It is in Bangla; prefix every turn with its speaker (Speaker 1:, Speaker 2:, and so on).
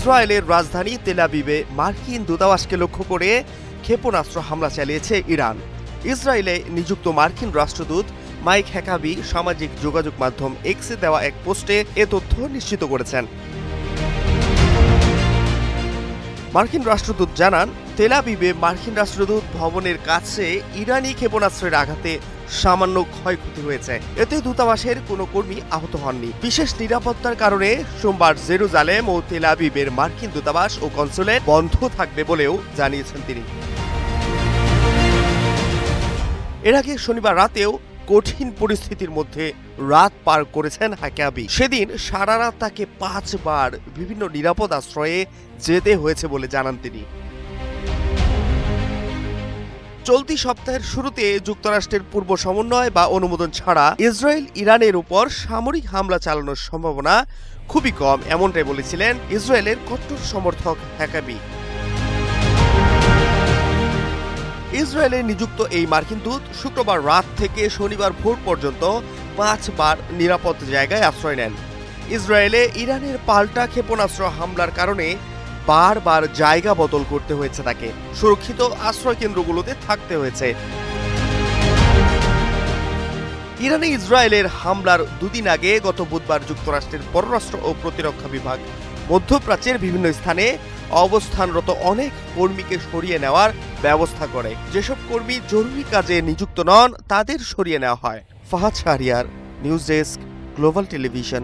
Speaker 1: ইসরায়েলের রাজধানী তেল আবিবে মার্কিন দূতাবাসকে লক্ষ্য করে ক্ষেপণাস্ত্র হামলা চালিয়েছে ইরান। ইসরায়েলে নিযুক্ত মার্কিন রাষ্ট্রদূত মাইক হ্যাকাবি সামাজিক যোগাযোগ মাধ্যম এক্সে দেওয়া এক পোস্টে এ তথ্য নিশ্চিত করেছেন। মার্কিন রাষ্ট্রদূত জানান, তেল আবিবে মার্কিন রাষ্ট্রদূত ভবনের কাছে ইরানি ক্ষেপণাস্ত্রের আঘাতে সামান্য ক্ষয়ক্ষতি হয়েছে। এতে দূতাবাসের কোনো কর্মী আহত হননি। বিশেষ নিরাপত্তার কারণে সোমবার জেরুজালেম ও তেল আবিবের মার্কিন দূতাবাস ও কনসুলেট বন্ধ থাকবে বলেও জানিয়েছেন তিনি। এর আগে শনিবার রাতেও কঠিন পরিস্থিতির মধ্যে রাত পার করেছেন হ্যাকাবি। সেদিন সারা রাত তাকে 5 বার বিভিন্ন নিরাপদ আশ্রয়ে যেতে হয়েছে বলে জানান তিনি। চলতি সপ্তাহের শুরুতে যুক্তরাষ্ট্রের পূর্ব সমন্বয় বা অনুমোদন ছাড়া ইসরায়েল ইরানের উপর সামরিক হামলা চালানোর সম্ভাবনা খুবই কম, এমনটাই বলেছিলেন ইসরায়েলের কট্টর সমর্থক হ্যাকাবি। ইসরায়েলে নিযুক্ত এই মার্কিন দূত শুক্রবার রাত থেকে শনিবার ভোর পর্যন্ত 5 বার নিরাপদ জায়গায় আশ্রয় নেন। ইসরায়েলে ইরানের পাল্টা ক্ষেপণাস্ত্র হামলার কারণে বারবার জায়গা বদল করতে হয়েছে তাকে। সুরক্ষিত আশ্রয় কেন্দ্রগুলোতে থাকতে হয়েছে। ইরানে ইসরায়েলের হামলার দুদিন আগে গত বুধবার যুক্তরাষ্ট্রের পররাষ্ট্র ও প্রতিরক্ষা বিভাগ মধ্যপ্রাচ্যের বিভিন্ন স্থানে অবস্থানরত অনেক কর্মীকে সরিয়ে নেওয়ার ব্যবস্থা করে। যেসব কর্মী জরুরি কাজে নিযুক্ত নন তাদের সরিয়ে নেওয়া হয়। Fahad Shahriar, news desk, global television.